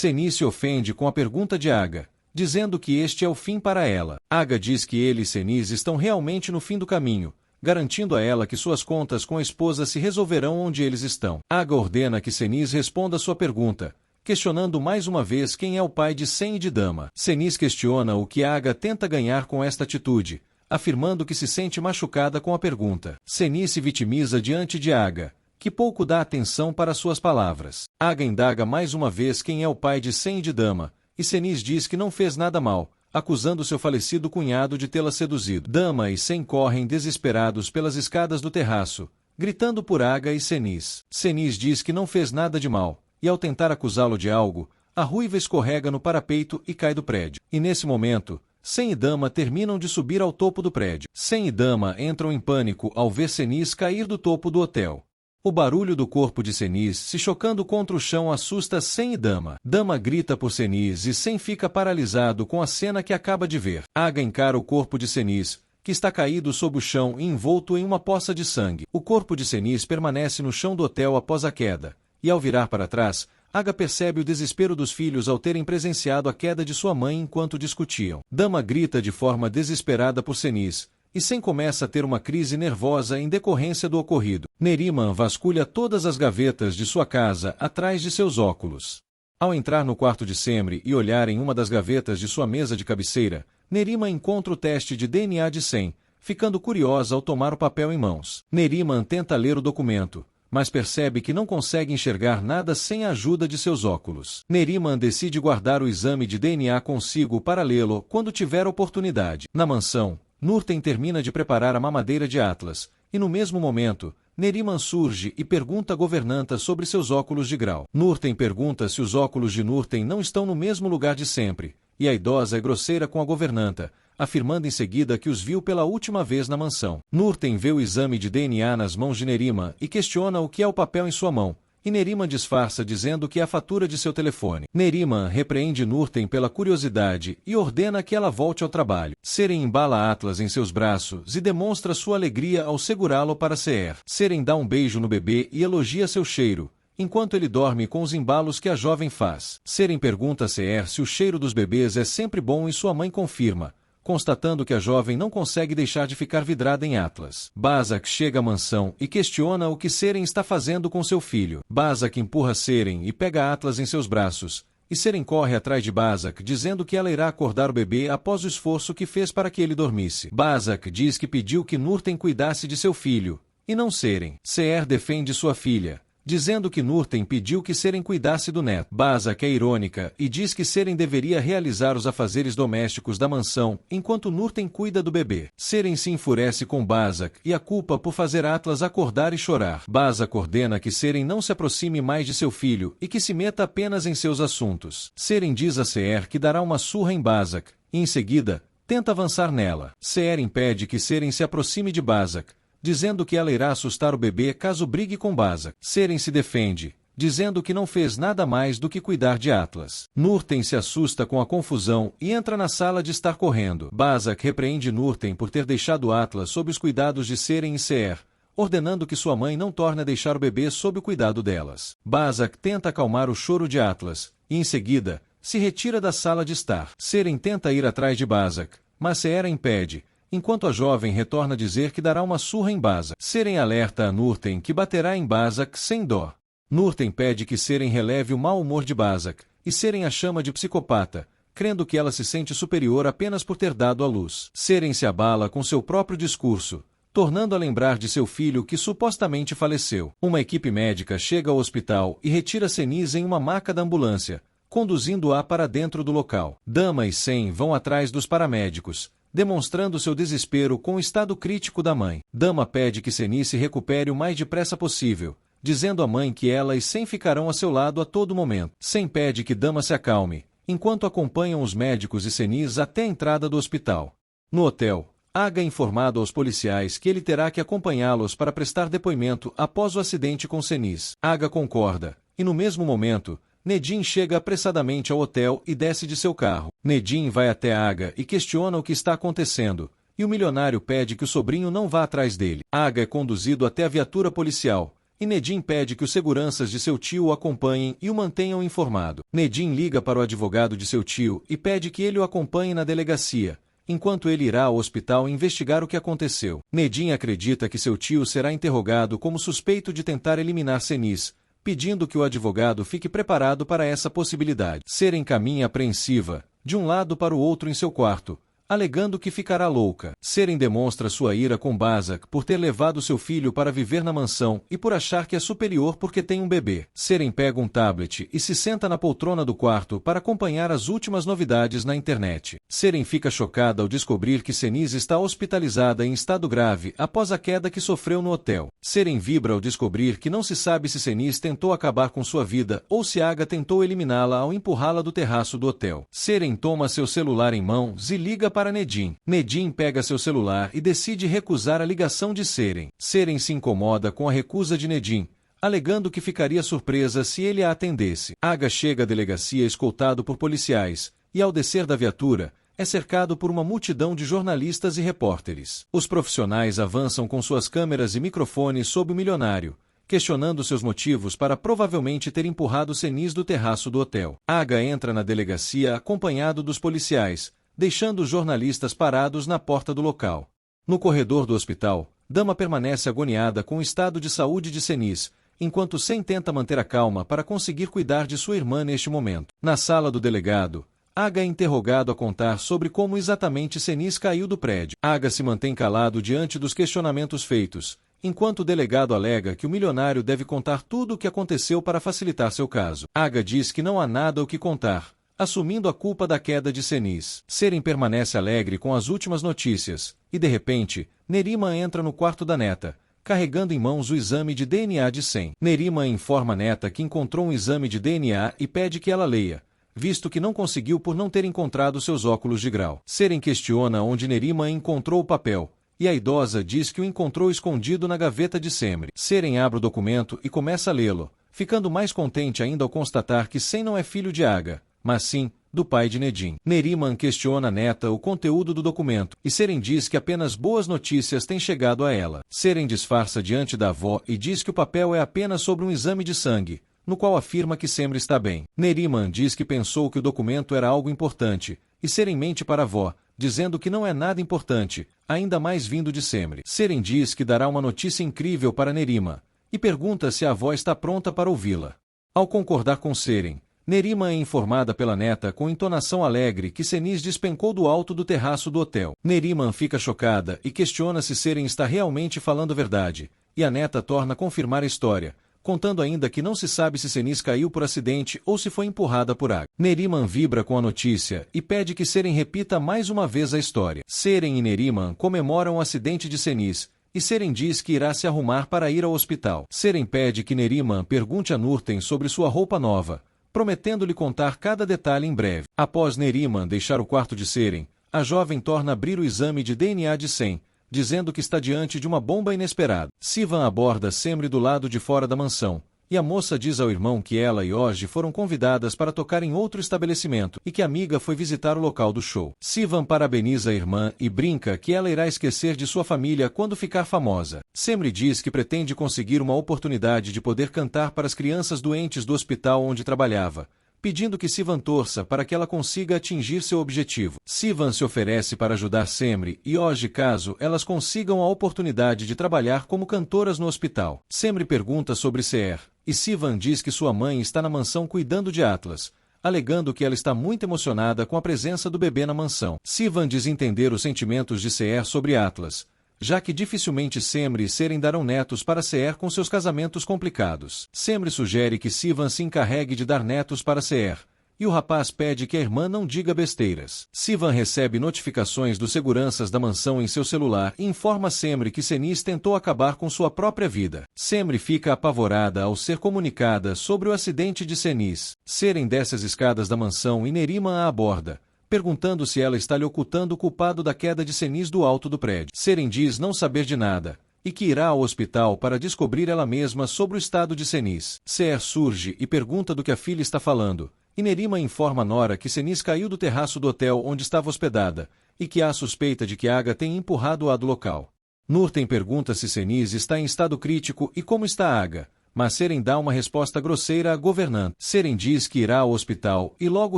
Senis se ofende com a pergunta de Aga, dizendo que este é o fim para ela. Aga diz que ele e Senis estão realmente no fim do caminho, garantindo a ela que suas contas com a esposa se resolverão onde eles estão. Aga ordena que Senis responda sua pergunta, questionando mais uma vez quem é o pai de Sen e de Dama. Senis questiona o que Aga tenta ganhar com esta atitude, afirmando que se sente machucada com a pergunta. Senis se vitimiza diante de Aga, que pouco dá atenção para suas palavras. Aga indaga mais uma vez quem é o pai de Sen e de Dama, e Senis diz que não fez nada mal, acusando seu falecido cunhado de tê-la seduzido. Dama e Sen correm desesperados pelas escadas do terraço, gritando por Aga e Senis. Senis diz que não fez nada de mal, e ao tentar acusá-lo de algo, a ruiva escorrega no parapeito e cai do prédio. E nesse momento, Sen e Dama terminam de subir ao topo do prédio. Sen e Dama entram em pânico ao ver Senis cair do topo do hotel. O barulho do corpo de Senis se chocando contra o chão assusta Sen e Dama. Dama grita por Senis e Sen fica paralisado com a cena que acaba de ver. Aga encara o corpo de Senis, que está caído sob o chão e envolto em uma poça de sangue. O corpo de Senis permanece no chão do hotel após a queda, e ao virar para trás, Aga percebe o desespero dos filhos ao terem presenciado a queda de sua mãe enquanto discutiam. Dama grita de forma desesperada por Senis, e Sen começa a ter uma crise nervosa em decorrência do ocorrido. Neriman vasculha todas as gavetas de sua casa atrás de seus óculos. Ao entrar no quarto de Semri e olhar em uma das gavetas de sua mesa de cabeceira, Neriman encontra o teste de DNA de Sen, ficando curiosa ao tomar o papel em mãos. Neriman tenta ler o documento, mas percebe que não consegue enxergar nada sem a ajuda de seus óculos. Neriman decide guardar o exame de DNA consigo para lê-lo quando tiver oportunidade. Na mansão, Nurten termina de preparar a mamadeira de Atlas, e no mesmo momento, Neriman surge e pergunta à governanta sobre seus óculos de grau. Nurten pergunta se os óculos de Nurten não estão no mesmo lugar de sempre, e a idosa é grosseira com a governanta, afirmando em seguida que os viu pela última vez na mansão. Nurten vê o exame de DNA nas mãos de Neriman e questiona o que é o papel em sua mão, e Neriman disfarça dizendo que é a fatura de seu telefone. Neriman repreende Nurten pela curiosidade e ordena que ela volte ao trabalho. Seren embala Atlas em seus braços e demonstra sua alegria ao segurá-lo para Seer. Seren dá um beijo no bebê e elogia seu cheiro, enquanto ele dorme com os embalos que a jovem faz. Seren pergunta a Seer se o cheiro dos bebês é sempre bom e sua mãe confirma, constatando que a jovem não consegue deixar de ficar vidrada em Atlas. Bazak chega à mansão e questiona o que Seren está fazendo com seu filho. Bazak empurra Seren e pega Atlas em seus braços, e Seren corre atrás de Bazak dizendo que ela irá acordar o bebê após o esforço que fez para que ele dormisse. Bazak diz que pediu que Nurten cuidasse de seu filho, e não Seren. Seer defende sua filha, dizendo que Nurten pediu que Seren cuidasse do neto. Bazak é irônica e diz que Seren deveria realizar os afazeres domésticos da mansão, enquanto Nurten cuida do bebê. Seren se enfurece com Bazak e a culpa por fazer Atlas acordar e chorar. Bazak ordena que Seren não se aproxime mais de seu filho e que se meta apenas em seus assuntos. Seren diz a Seer que dará uma surra em Bazak, e em seguida, tenta avançar nela. Seer impede que Seren se aproxime de Bazak, dizendo que ela irá assustar o bebê caso brigue com Bazak. Seren se defende, dizendo que não fez nada mais do que cuidar de Atlas. Nurten se assusta com a confusão e entra na sala de estar correndo. Bazak repreende Nurten por ter deixado Atlas sob os cuidados de Seren e Seer, ordenando que sua mãe não torne a deixar o bebê sob o cuidado delas. Bazak tenta acalmar o choro de Atlas, e em seguida, se retira da sala de estar. Seren tenta ir atrás de Bazak, mas Seer a impede, enquanto a jovem retorna a dizer que dará uma surra em Bazak. Seren alerta a Nurten que baterá em Bazak sem dó. Nurten pede que Seren releve o mau humor de Bazak, e Seren a chama de psicopata, crendo que ela se sente superior apenas por ter dado à luz. Seren se abala com seu próprio discurso, tornando a lembrar de seu filho que supostamente faleceu. Uma equipe médica chega ao hospital e retira Senis em uma maca da ambulância, conduzindo-a para dentro do local. Dama e Sen vão atrás dos paramédicos, demonstrando seu desespero com o estado crítico da mãe. Dama pede que Senis se recupere o mais depressa possível, dizendo à mãe que ela e Sen ficarão a seu lado a todo momento. Sen pede que Dama se acalme, enquanto acompanham os médicos e Senis até a entrada do hospital. No hotel, Aga é informado aos policiais que ele terá que acompanhá-los para prestar depoimento após o acidente com Senis. Aga concorda, e no mesmo momento, Nedim chega apressadamente ao hotel e desce de seu carro. Nedim vai até Aga e questiona o que está acontecendo, e o milionário pede que o sobrinho não vá atrás dele. Aga é conduzido até a viatura policial, e Nedim pede que os seguranças de seu tio o acompanhem e o mantenham informado. Nedim liga para o advogado de seu tio e pede que ele o acompanhe na delegacia, enquanto ele irá ao hospital investigar o que aconteceu. Nedim acredita que seu tio será interrogado como suspeito de tentar eliminar Senis, pedindo que o advogado fique preparado para essa possibilidade. Seren caminha apreensiva, de um lado para o outro em seu quarto, alegando que ficará louca. Seren demonstra sua ira com Bazak por ter levado seu filho para viver na mansão e por achar que é superior porque tem um bebê. Seren pega um tablet e se senta na poltrona do quarto para acompanhar as últimas novidades na internet. Seren fica chocada ao descobrir que Senis está hospitalizada em estado grave após a queda que sofreu no hotel. Seren vibra ao descobrir que não se sabe se Senis tentou acabar com sua vida ou se Aga tentou eliminá-la ao empurrá-la do terraço do hotel. Seren toma seu celular em mãos e liga para Nedim. Nedim pega seu celular e decide recusar a ligação de Seren. Seren se incomoda com a recusa de Nedim, alegando que ficaria surpresa se ele a atendesse. Aga chega à delegacia escoltado por policiais, e ao descer da viatura, é cercado por uma multidão de jornalistas e repórteres. Os profissionais avançam com suas câmeras e microfones sobre o milionário, questionando seus motivos para provavelmente ter empurrado Senis do terraço do hotel. Aga entra na delegacia acompanhado dos policiais, deixando os jornalistas parados na porta do local. No corredor do hospital, Dama permanece agoniada com o estado de saúde de Senis, enquanto Sen tenta manter a calma para conseguir cuidar de sua irmã neste momento. Na sala do delegado, Aga é interrogado a contar sobre como exatamente Senis caiu do prédio. Aga se mantém calado diante dos questionamentos feitos, enquanto o delegado alega que o milionário deve contar tudo o que aconteceu para facilitar seu caso. Aga diz que não há nada o que contar, assumindo a culpa da queda de Senis. Seren permanece alegre com as últimas notícias, e de repente, Neriman entra no quarto da neta, carregando em mãos o exame de DNA de Sen. Neriman informa a neta que encontrou um exame de DNA e pede que ela leia, visto que não conseguiu por não ter encontrado seus óculos de grau. Seren questiona onde Neriman encontrou o papel, e a idosa diz que o encontrou escondido na gaveta de Semri. Seren abre o documento e começa a lê-lo, ficando mais contente ainda ao constatar que Sen não é filho de Aga, mas sim, do pai de Nedim. Neriman questiona a neta o conteúdo do documento, e Seren diz que apenas boas notícias têm chegado a ela. Seren disfarça diante da avó e diz que o papel é apenas sobre um exame de sangue, no qual afirma que Semri está bem. Neriman diz que pensou que o documento era algo importante, e Seren mente para a avó, dizendo que não é nada importante, ainda mais vindo de Semri. Seren diz que dará uma notícia incrível para Neriman, e pergunta se a avó está pronta para ouvi-la. Ao concordar com Seren, Neriman é informada pela neta com entonação alegre que Senis despencou do alto do terraço do hotel. Neriman fica chocada e questiona se Seren está realmente falando a verdade, e a neta torna a confirmar a história, contando ainda que não se sabe se Senis caiu por acidente ou se foi empurrada por Aga. Neriman vibra com a notícia e pede que Seren repita mais uma vez a história. Seren e Neriman comemoram o acidente de Senis, e Seren diz que irá se arrumar para ir ao hospital. Seren pede que Neriman pergunte a Nurten sobre sua roupa nova, prometendo-lhe contar cada detalhe em breve. Após Neriman deixar o quarto de Seren, a jovem torna abrir o exame de DNA de Sen, dizendo que está diante de uma bomba inesperada. Sivan aborda Semri do lado de fora da mansão, e a moça diz ao irmão que ela e Oji foram convidadas para tocar em outro estabelecimento e que a amiga foi visitar o local do show. Sivan parabeniza a irmã e brinca que ela irá esquecer de sua família quando ficar famosa. Semri diz que pretende conseguir uma oportunidade de poder cantar para as crianças doentes do hospital onde trabalhava, pedindo que Sivan torça para que ela consiga atingir seu objetivo. Sivan se oferece para ajudar Semri e Oji caso elas consigam a oportunidade de trabalhar como cantoras no hospital. Semri pergunta sobre Seer, e Sivan diz que sua mãe está na mansão cuidando de Atlas, alegando que ela está muito emocionada com a presença do bebê na mansão. Sivan diz entender os sentimentos de Seer sobre Atlas, já que dificilmente Semri e Seren darão netos para Seer com seus casamentos complicados. Semri sugere que Sivan se encarregue de dar netos para Seer, e o rapaz pede que a irmã não diga besteiras. Sivan recebe notificações dos seguranças da mansão em seu celular e informa Semri que Senis tentou acabar com sua própria vida. Semri fica apavorada ao ser comunicada sobre o acidente de Senis. Seren desce as escadas da mansão e Neriman a aborda, perguntando se ela está lhe ocultando o culpado da queda de Senis do alto do prédio. Seren diz não saber de nada, e que irá ao hospital para descobrir ela mesma sobre o estado de Senis. Seer surge e pergunta do que a filha está falando, e Neriman informa Nora que Senis caiu do terraço do hotel onde estava hospedada, e que há suspeita de que Aga tenha empurrado-a do local. Nurten pergunta se Seniz está em estado crítico e como está Aga, mas Seren dá uma resposta grosseira à governante. Seren diz que irá ao hospital e logo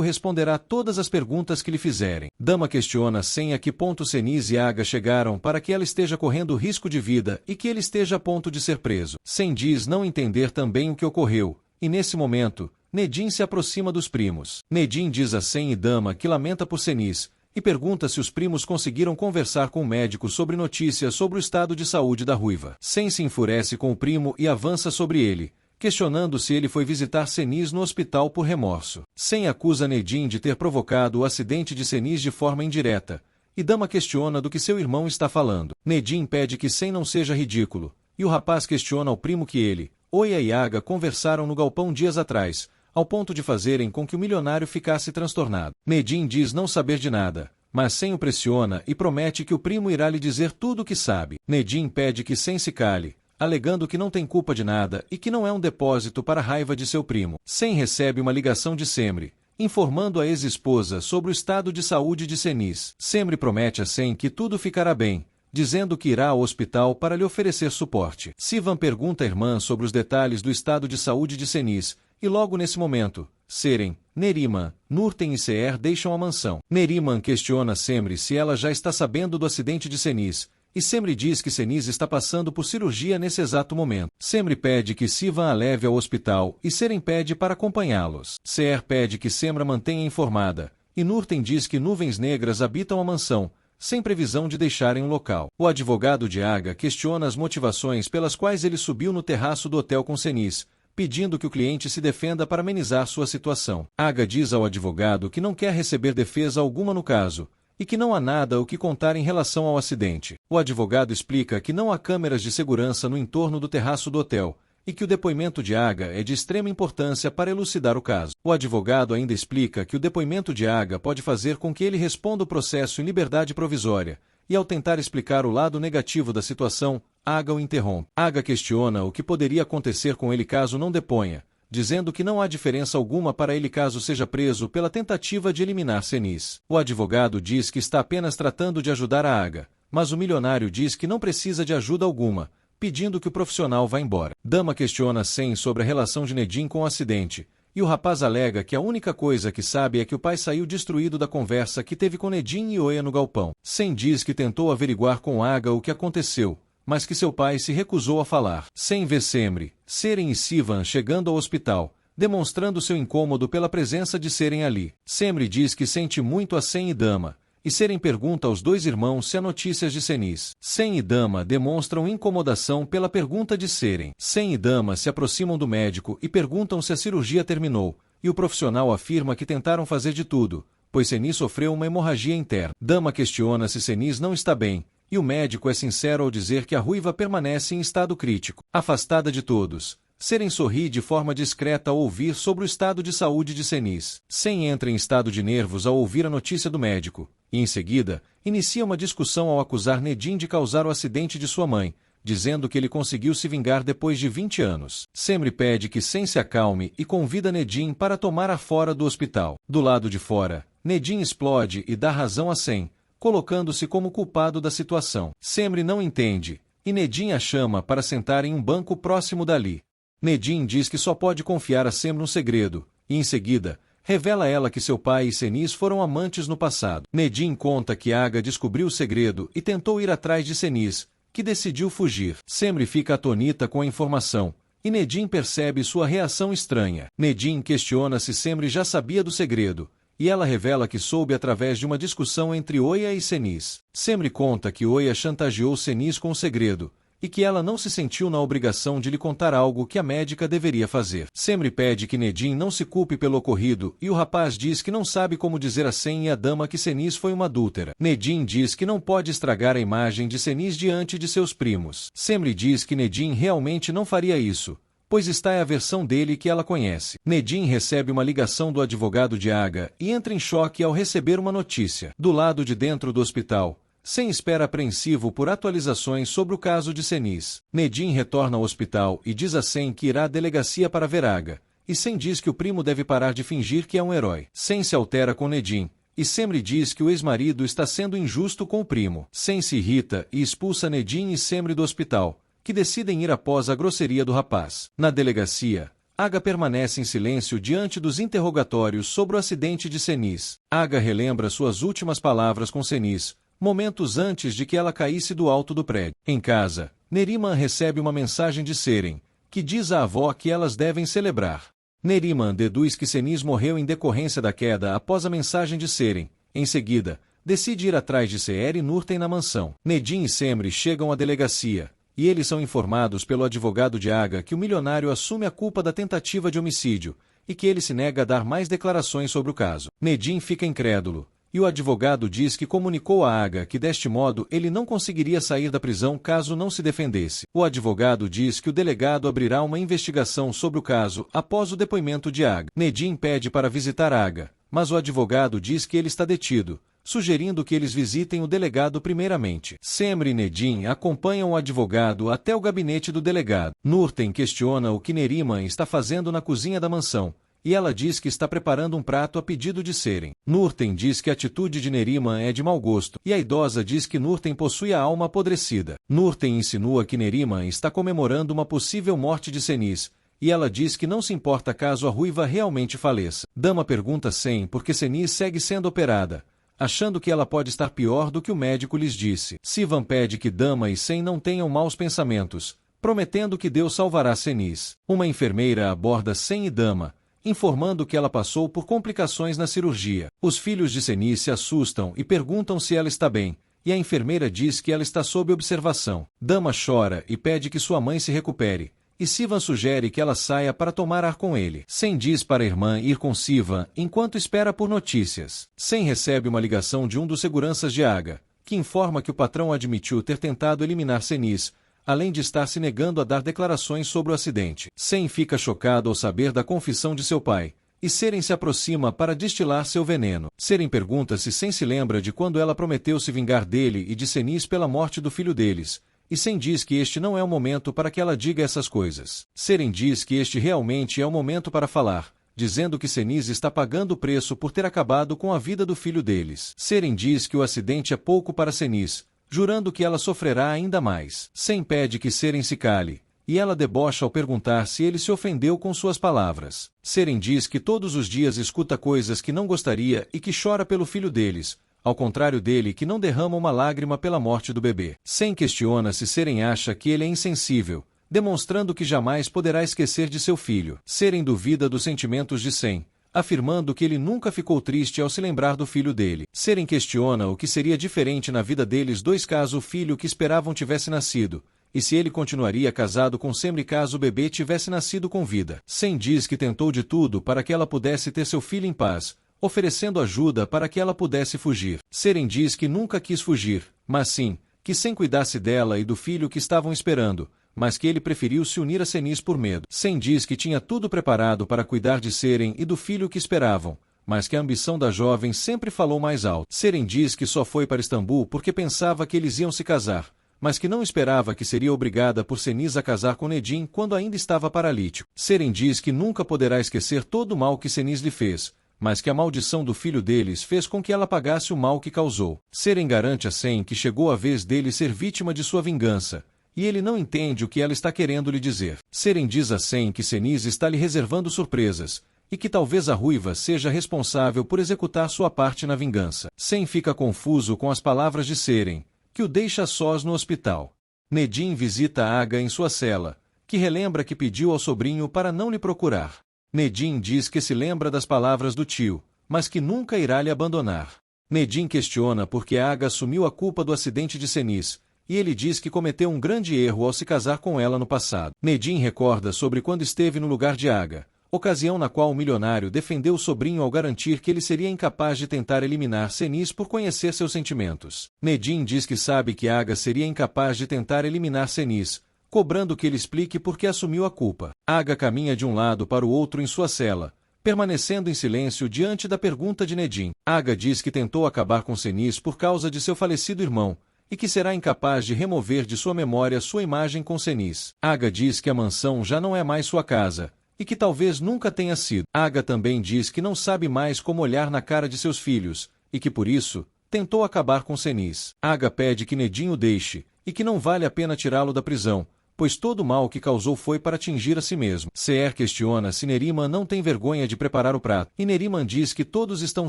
responderá todas as perguntas que lhe fizerem. Dama questiona Sen a que ponto Seniz e Aga chegaram para que ela esteja correndo risco de vida e que ele esteja a ponto de ser preso. Sen diz não entender também o que ocorreu, e nesse momento, Nedin se aproxima dos primos. Nedin diz a Sen e Dama que lamenta por Seniz, e pergunta se os primos conseguiram conversar com o médico sobre notícias sobre o estado de saúde da ruiva. Sen se enfurece com o primo e avança sobre ele, questionando se ele foi visitar Seniz no hospital por remorso. Sen acusa Nedin de ter provocado o acidente de Seniz de forma indireta, e Dama questiona do que seu irmão está falando. Nedin pede que Sen não seja ridículo, e o rapaz questiona ao primo que ele, Oya e Aga conversaram no galpão dias atrás, ao ponto de fazerem com que o milionário ficasse transtornado. Nedin diz não saber de nada, mas Sen o pressiona e promete que o primo irá lhe dizer tudo o que sabe. Nedin pede que Sen se cale, alegando que não tem culpa de nada e que não é um depósito para a raiva de seu primo. Sen recebe uma ligação de Semri, informando a ex-esposa sobre o estado de saúde de Seniz. Semri promete a Sen que tudo ficará bem, dizendo que irá ao hospital para lhe oferecer suporte. Sivan pergunta à irmã sobre os detalhes do estado de saúde de Seniz, e logo nesse momento, Seren, Neriman, Nurten e Seer deixam a mansão. Neriman questiona Semri se ela já está sabendo do acidente de Seniz, e Semri diz que Seniz está passando por cirurgia nesse exato momento. Semri pede que Sivan a leve ao hospital e Seren pede para acompanhá-los. Seer pede que Semra mantenha informada, e Nurten diz que nuvens negras habitam a mansão, sem previsão de deixarem o local. O advogado de Aga questiona as motivações pelas quais ele subiu no terraço do hotel com Seniz, pedindo que o cliente se defenda para amenizar sua situação. Aga diz ao advogado que não quer receber defesa alguma no caso, e que não há nada o que contar em relação ao acidente. O advogado explica que não há câmeras de segurança no entorno do terraço do hotel, e que o depoimento de Aga é de extrema importância para elucidar o caso. O advogado ainda explica que o depoimento de Aga pode fazer com que ele responda o processo em liberdade provisória, e ao tentar explicar o lado negativo da situação, Aga o interrompe. Aga questiona o que poderia acontecer com ele caso não deponha, dizendo que não há diferença alguma para ele caso seja preso pela tentativa de eliminar Seniz. O advogado diz que está apenas tratando de ajudar a Aga, mas o milionário diz que não precisa de ajuda alguma, pedindo que o profissional vá embora. Dama questiona Sen sobre a relação de Nedin com o acidente, e o rapaz alega que a única coisa que sabe é que o pai saiu destruído da conversa que teve com Nedin e Oya no galpão. Sen diz que tentou averiguar com Aga o que aconteceu, mas que seu pai se recusou a falar. Sen vê Semri, Seren e Sivan chegando ao hospital, demonstrando seu incômodo pela presença de Seren ali. Semri diz que sente muito a Sen e Dama, e Seren pergunta aos dois irmãos se há notícias de Seniz. Sen e Dama demonstram incomodação pela pergunta de Seren. Sen e Dama se aproximam do médico e perguntam se a cirurgia terminou, e o profissional afirma que tentaram fazer de tudo, pois Seniz sofreu uma hemorragia interna. Dama questiona se Seniz não está bem, e o médico é sincero ao dizer que a ruiva permanece em estado crítico. Afastada de todos, Seren sorri de forma discreta ao ouvir sobre o estado de saúde de Seniz. Sen entra em estado de nervos ao ouvir a notícia do médico, e em seguida, inicia uma discussão ao acusar Nedin de causar o acidente de sua mãe, dizendo que ele conseguiu se vingar depois de 20 anos. Semri pede que Sen se acalme e convida Nedin para tomar a fora do hospital. Do lado de fora, Nedin explode e dá razão a Sen, colocando-se como culpado da situação. Semri não entende, e Nedin a chama para sentar em um banco próximo dali. Nedin diz que só pode confiar a Semri um segredo, e em seguida, revela a ela que seu pai e Seniz foram amantes no passado. Nedin conta que Aga descobriu o segredo e tentou ir atrás de Seniz, que decidiu fugir. Semri fica atônita com a informação, e Nedin percebe sua reação estranha. Nedin questiona se Semri já sabia do segredo, e ela revela que soube através de uma discussão entre Oya e Seniz. Semri conta que Oya chantageou Seniz com o segredo, e que ela não se sentiu na obrigação de lhe contar algo que a médica deveria fazer. Semri pede que Nedin não se culpe pelo ocorrido, e o rapaz diz que não sabe como dizer a Sen e a Dama que Seniz foi uma adúltera. Nedin diz que não pode estragar a imagem de Seniz diante de seus primos. Semri diz que Nedin realmente não faria isso, pois está é a versão dele que ela conhece. Nedin recebe uma ligação do advogado de Aga e entra em choque ao receber uma notícia. Do lado de dentro do hospital, Sen espera apreensivo por atualizações sobre o caso de Seniz. Nedin retorna ao hospital e diz a Sen que irá à delegacia para ver Aga, e Sen diz que o primo deve parar de fingir que é um herói. Sen se altera com Nedin, e Semri diz que o ex-marido está sendo injusto com o primo. Sem se irrita e expulsa Nedim e Semri do hospital, que decidem ir após a grosseria do rapaz. Na delegacia, Aga permanece em silêncio diante dos interrogatórios sobre o acidente de Seniz. Aga relembra suas últimas palavras com Seniz, momentos antes de que ela caísse do alto do prédio. Em casa, Neriman recebe uma mensagem de Seren, que diz à avó que elas devem celebrar. Neriman deduz que Seniz morreu em decorrência da queda após a mensagem de Seren. Em seguida, decide ir atrás de Seher e Nurten na mansão. Nedim e Semri chegam à delegacia, e eles são informados pelo advogado de Aga que o milionário assume a culpa da tentativa de homicídio, e que ele se nega a dar mais declarações sobre o caso. Nedim fica incrédulo, e o advogado diz que comunicou a Aga que deste modo ele não conseguiria sair da prisão caso não se defendesse. O advogado diz que o delegado abrirá uma investigação sobre o caso após o depoimento de Aga. Nedim pede para visitar Aga, mas o advogado diz que ele está detido, sugerindo que eles visitem o delegado primeiramente. Semri e Nedim acompanham o advogado até o gabinete do delegado. Nurten questiona o que Neriman está fazendo na cozinha da mansão, e ela diz que está preparando um prato a pedido de Seren. Nurten diz que a atitude de Neriman é de mau gosto, e a idosa diz que Nurten possui a alma apodrecida. Nurten insinua que Neriman está comemorando uma possível morte de Seniz, e ela diz que não se importa caso a ruiva realmente faleça. Dama pergunta Sen por que Seniz segue sendo operada, achando que ela pode estar pior do que o médico lhes disse. Sivan pede que Dama e Sen não tenham maus pensamentos, prometendo que Deus salvará Seniz. Uma enfermeira aborda Sen e Dama, informando que ela passou por complicações na cirurgia. Os filhos de Seniz se assustam e perguntam se ela está bem, e a enfermeira diz que ela está sob observação. Dama chora e pede que sua mãe se recupere, e Sivan sugere que ela saia para tomar ar com ele. Sen diz para a irmã ir com Sivan enquanto espera por notícias. Sen recebe uma ligação de um dos seguranças de Aga, que informa que o patrão admitiu ter tentado eliminar Seniz, além de estar se negando a dar declarações sobre o acidente. Sen fica chocado ao saber da confissão de seu pai, e Seren se aproxima para destilar seu veneno. Seren pergunta se Sen se lembra de quando ela prometeu se vingar dele e de Seniz pela morte do filho deles, e Sen diz que este não é o momento para que ela diga essas coisas. Seren diz que este realmente é o momento para falar, dizendo que Seniz está pagando o preço por ter acabado com a vida do filho deles. Seren diz que o acidente é pouco para Seniz, jurando que ela sofrerá ainda mais. Sen pede que Seren se cale, e ela debocha ao perguntar se ele se ofendeu com suas palavras. Seren diz que todos os dias escuta coisas que não gostaria e que chora pelo filho deles, ao contrário dele que não derrama uma lágrima pela morte do bebê. Sen questiona se Seren acha que ele é insensível, demonstrando que jamais poderá esquecer de seu filho. Seren duvida dos sentimentos de Sen, afirmando que ele nunca ficou triste ao se lembrar do filho dele. Seren questiona o que seria diferente na vida deles dois caso o filho que esperavam tivesse nascido, e se ele continuaria casado com Semri caso o bebê tivesse nascido com vida. Sen diz que tentou de tudo para que ela pudesse ter seu filho em paz, oferecendo ajuda para que ela pudesse fugir. Seren diz que nunca quis fugir, mas sim, que Sen cuidasse dela e do filho que estavam esperando, mas que ele preferiu se unir a Seniz por medo. Sen diz que tinha tudo preparado para cuidar de Seren e do filho que esperavam, mas que a ambição da jovem sempre falou mais alto. Seren diz que só foi para Istambul porque pensava que eles iam se casar, mas que não esperava que seria obrigada por Seniz a casar com Nedim quando ainda estava paralítico. Seren diz que nunca poderá esquecer todo o mal que Seniz lhe fez, mas que a maldição do filho deles fez com que ela pagasse o mal que causou. Seren garante a Sen que chegou a vez dele ser vítima de sua vingança, e ele não entende o que ela está querendo lhe dizer. Seren diz a Sen que Seniz está lhe reservando surpresas, e que talvez a ruiva seja responsável por executar sua parte na vingança. Sen fica confuso com as palavras de Seren, que o deixa sós no hospital. Nedim visita Aga em sua cela, que relembra que pediu ao sobrinho para não lhe procurar. Nedim diz que se lembra das palavras do tio, mas que nunca irá lhe abandonar. Nedim questiona por que Aga assumiu a culpa do acidente de Seniz, e ele diz que cometeu um grande erro ao se casar com ela no passado. Nedim recorda sobre quando esteve no lugar de Aga, ocasião na qual o milionário defendeu o sobrinho ao garantir que ele seria incapaz de tentar eliminar Seniz por conhecer seus sentimentos. Nedim diz que sabe que Aga seria incapaz de tentar eliminar Seniz, cobrando que ele explique por que assumiu a culpa. Aga caminha de um lado para o outro em sua cela, permanecendo em silêncio diante da pergunta de Nedim. Aga diz que tentou acabar com Seniz por causa de seu falecido irmão, e que será incapaz de remover de sua memória sua imagem com Seniz. Aga diz que a mansão já não é mais sua casa, e que talvez nunca tenha sido. Aga também diz que não sabe mais como olhar na cara de seus filhos, e que por isso, tentou acabar com Ceniz. Aga pede que Nedim o deixe, e que não vale a pena tirá-lo da prisão, pois todo o mal que causou foi para atingir a si mesmo. Seher questiona se Neriman não tem vergonha de preparar o prato, e Neriman diz que todos estão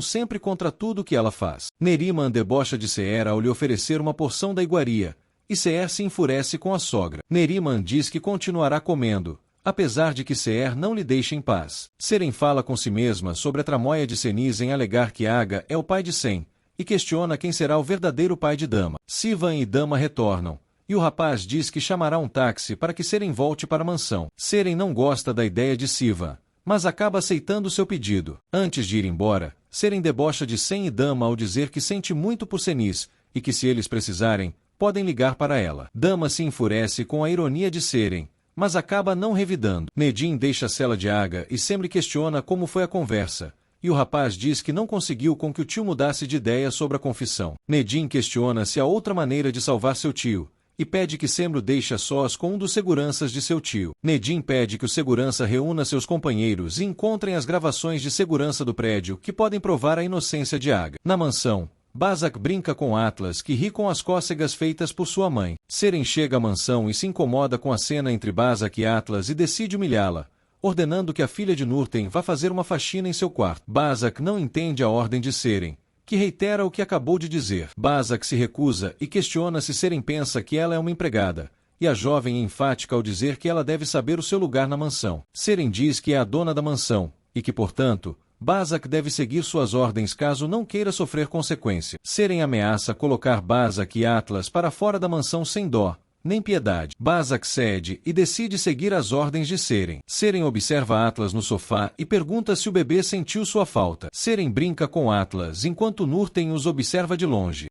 sempre contra tudo que ela faz. Neriman debocha de Seher ao lhe oferecer uma porção da iguaria, e Seher se enfurece com a sogra. Neriman diz que continuará comendo, apesar de que Seher não lhe deixa em paz. Seren fala com si mesma sobre a tramóia de Ceniz em alegar que Aga é o pai de Sem, e questiona quem será o verdadeiro pai de Dama. Sivan e Dama retornam, e o rapaz diz que chamará um táxi para que Seren volte para a mansão. Seren não gosta da ideia de Sivan, mas acaba aceitando seu pedido. Antes de ir embora, Seren debocha de Sem e Dama ao dizer que sente muito por Ceniz, e que se eles precisarem, podem ligar para ela. Dama se enfurece com a ironia de Seren, mas acaba não revidando. Nedim deixa a cela de Aga e sempre questiona como foi a conversa, e o rapaz diz que não conseguiu com que o tio mudasse de ideia sobre a confissão. Nedim questiona se há outra maneira de salvar seu tio, e pede que Semro deixe a sós com um dos seguranças de seu tio. Nedim pede que o segurança reúna seus companheiros e encontrem as gravações de segurança do prédio que podem provar a inocência de Aga. Na mansão, Bazak brinca com Atlas, que ri com as cócegas feitas por sua mãe. Seren chega à mansão e se incomoda com a cena entre Bazak e Atlas e decide humilhá-la, ordenando que a filha de Nurten vá fazer uma faxina em seu quarto. Bazak não entende a ordem de Seren, que reitera o que acabou de dizer. Bazak se recusa e questiona se Seren pensa que ela é uma empregada, e a jovem é enfática ao dizer que ela deve saber o seu lugar na mansão. Seren diz que é a dona da mansão, e que, portanto, Bazak deve seguir suas ordens caso não queira sofrer consequência. Seren ameaça colocar Bazak e Atlas para fora da mansão sem dó nem piedade. Bazak cede e decide seguir as ordens de Seren. Seren observa Atlas no sofá e pergunta se o bebê sentiu sua falta. Seren brinca com Atlas enquanto Nurten os observa de longe.